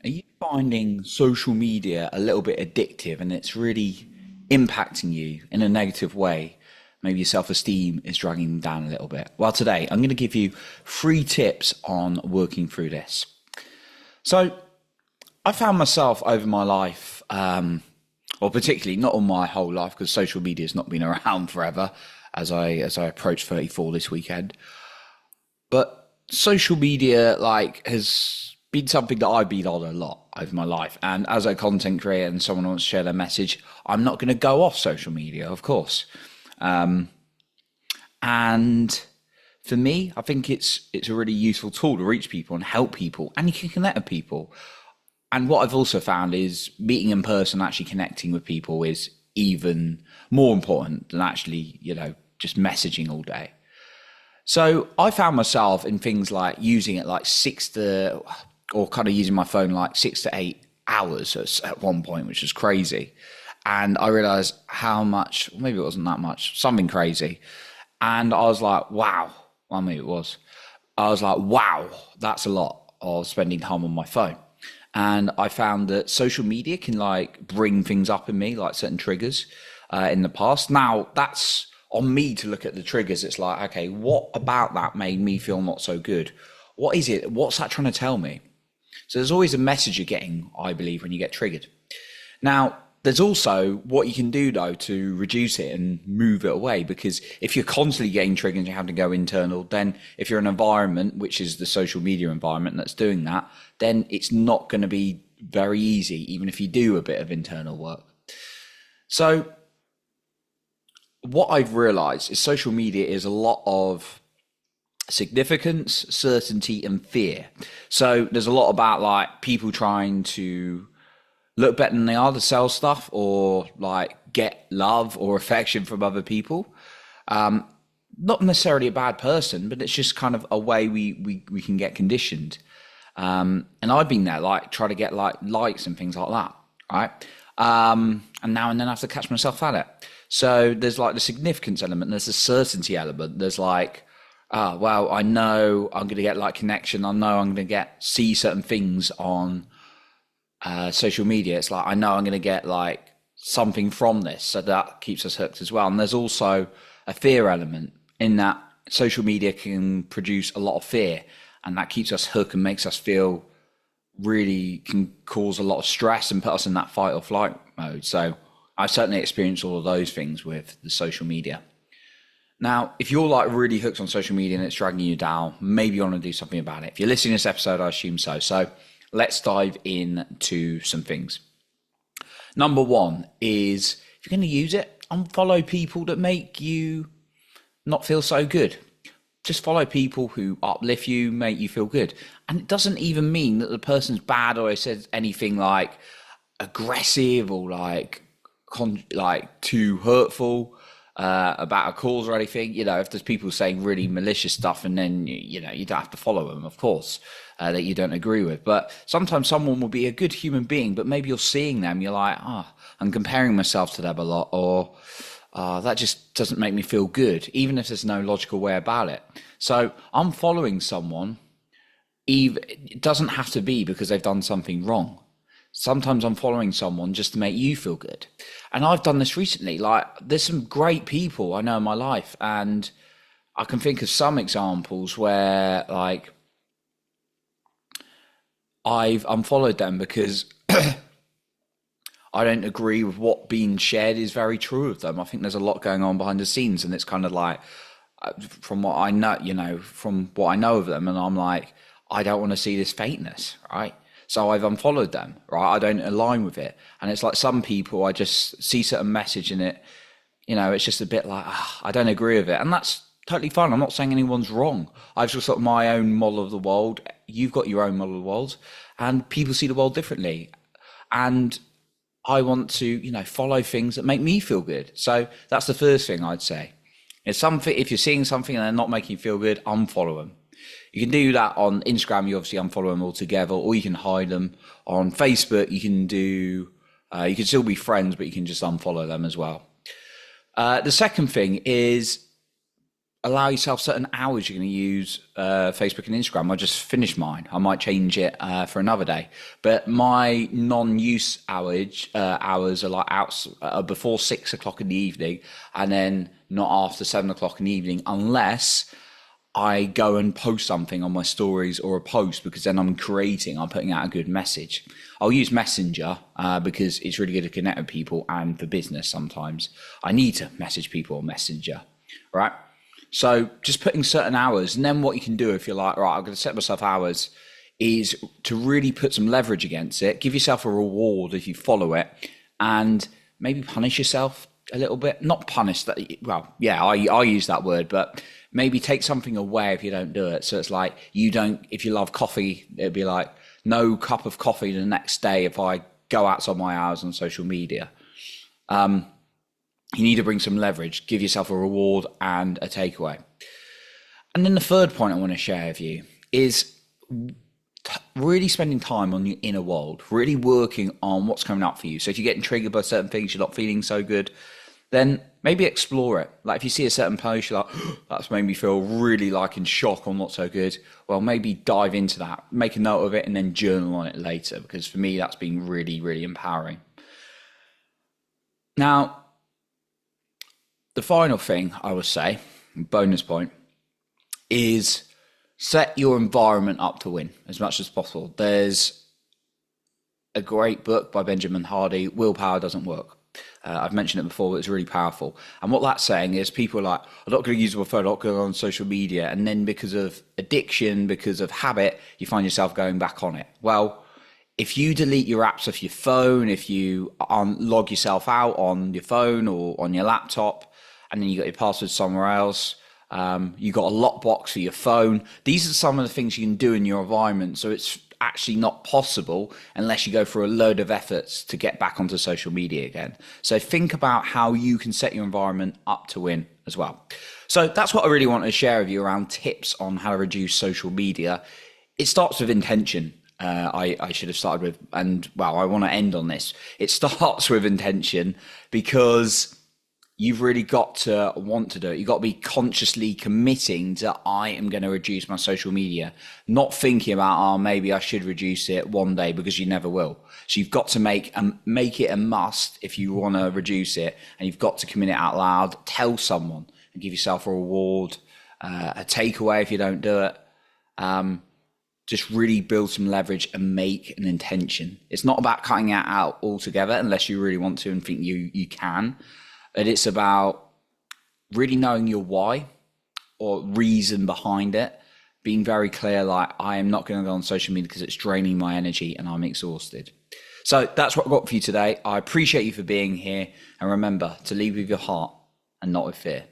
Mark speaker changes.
Speaker 1: Are you finding social media a little bit addictive and it's really impacting you in a negative way? Maybe your self-esteem is dragging you down a little bit. Well, today I'm going to give you 3 tips on working through this. So, I found myself over my life, or particularly not all my whole life, because social media has not been around forever, as I approach 34 this weekend. But social media has been something that I've been on a lot over my life. And as a content creator and someone who wants to share their message, I'm not going to go off social media, of course. And for me, I think it's a really useful tool to reach people and help people, and you can connect with people. And what I've also found is meeting in person, actually connecting with people, is even more important than actually, just messaging all day. So I found myself in things like using it like or kind of using my phone like 6 to 8 hours at one point, which was crazy. And I realized how much, maybe it wasn't that much, something crazy. And I was like, wow. Well, maybe it was. I was like, wow, that's a lot of spending time on my phone. And I found that social media can like bring things up in me, like certain triggers in the past. Now that's on me to look at the triggers. It's like, okay, what about that made me feel not so good? What is it? What's that trying to tell me? So there's always a message you're getting, I believe, when you get triggered. Now, there's also what you can do though to reduce it and move it away, because if you're constantly getting triggered and you have to go internal, then if you're in an environment, which is the social media environment that's doing that, then it's not going to be very easy, even if you do a bit of internal work. So what I've realized is social media is a lot of significance, certainty, and fear. So there's a lot about like people trying to look better than they are to sell stuff or like get love or affection from other people. Not necessarily a bad person, but it's just kind of a way we can get conditioned. And I've been there, like try to get like likes and things like that, right? And now and then I have to catch myself at it. So there's like the significance element, there's the certainty element, there's like, well, I know I'm going to get like connection, I know I'm going to see certain things on social media. It's like I know I'm going to get like something from this, so that keeps us hooked as well. And there's also a fear element in that social media can produce a lot of fear, and that keeps us hooked and makes us feel really, can cause a lot of stress and put us in that fight or flight mode. So I've certainly experienced all of those things with the social media. Now, if you're like really hooked on social media and it's dragging you down, maybe you want to do something about it. If you're listening to this episode, I assume so. So let's dive into some things. Number one is, if you're going to use it, unfollow people that make you not feel so good. Just follow people who uplift you, make you feel good. And it doesn't even mean that the person's bad or it says anything like aggressive or like too hurtful about a cause or anything. If there's people saying really malicious stuff, and then you don't have to follow them, of course, that you don't agree with. But sometimes someone will be a good human being, but maybe you're seeing them, you're like, I'm comparing myself to them a lot, or that just doesn't make me feel good, even if there's no logical way about it. So I'm following someone, it doesn't have to be because they've done something wrong. Sometimes I'm following someone just to make you feel good. And I've done this recently. Like, there's some great people I know in my life, and I can think of some examples where like I've unfollowed them because I don't agree with what being shared is very true of them. I think there's a lot going on behind the scenes, and it's kind of like, from what I know, from what I know of them, and I'm like, I don't want to see this fakeness, right? So I've unfollowed them, right? I don't align with it. And it's like some people, I just see certain message in it, it's just a bit like, I don't agree with it. And that's totally fine. I'm not saying anyone's wrong. I've just got my own model of the world. You've got your own model of the world, and people see the world differently. And I want to, follow things that make me feel good. So that's the first thing I'd say. If you're seeing something and they're not making you feel good, unfollow them. You can do that on Instagram. You obviously unfollow them altogether, or you can hide them. On Facebook, you can still be friends, but you can just unfollow them as well. The second thing is, allow yourself certain hours you're going to use Facebook and Instagram. I just finished mine. I might change it for another day. But my non-use hours are like out before 6 o'clock in the evening, and then not after 7 o'clock in the evening, unless I go and post something on my stories or a post, because then I'm putting out a good message. I'll use Messenger because it's really good to connect with people, and for business sometimes I need to message people on Messenger, right? So just putting certain hours, and then what you can do if you're like, right, I'm going to set myself hours, is to really put some leverage against it. Give yourself a reward if you follow it, and maybe punish yourself a little bit. Not punish that. Well, yeah, I use that word, but maybe take something away if you don't do it. So it's like, if you love coffee, it'd be like no cup of coffee the next day if I go outside my hours on social media. You need to bring some leverage, give yourself a reward and a takeaway. And then the third point I want to share with you is really spending time on your inner world, really working on what's coming up for you. So if you're getting triggered by certain things, you're not feeling so good, then maybe explore it. Like if you see a certain post, you're like, oh, that's made me feel really like in shock or not so good. Well, maybe dive into that, make a note of it, and then journal on it later, because for me, that's been really, really empowering. Now, the final thing I would say, bonus point, is set your environment up to win as much as possible. There's a great book by Benjamin Hardy, Willpower Doesn't Work. I've mentioned it before, but it's really powerful. And what that's saying is people are like, I'm not going to use my phone, I'm not going to go on social media. And then because of addiction, because of habit, you find yourself going back on it. Well, if you delete your apps off your phone, if you log yourself out on your phone or on your laptop, and then you got your password somewhere else, you got a lockbox for your phone. These are some of the things you can do in your environment. So it's actually not possible unless you go through a load of efforts to get back onto social media again. So think about how you can set your environment up to win as well. So that's what I really want to share with you around tips on how to reduce social media. It starts with intention. I should have started with, and well, I want to end on this. It starts with intention, because you've really got to want to do it. You've got to be consciously committing to, I am going to reduce my social media, not thinking about, oh, maybe I should reduce it one day, because you never will. So you've got to make it a must if you want to reduce it, and you've got to commit it out loud, tell someone, and give yourself a reward, a takeaway if you don't do it. Just really build some leverage and make an intention. It's not about cutting it out altogether unless you really want to and think you can. But it's about really knowing your why or reason behind it, being very clear, like, I am not going to go on social media because it's draining my energy and I'm exhausted. So that's what I've got for you today. I appreciate you for being here. And remember to lead with your heart and not with fear.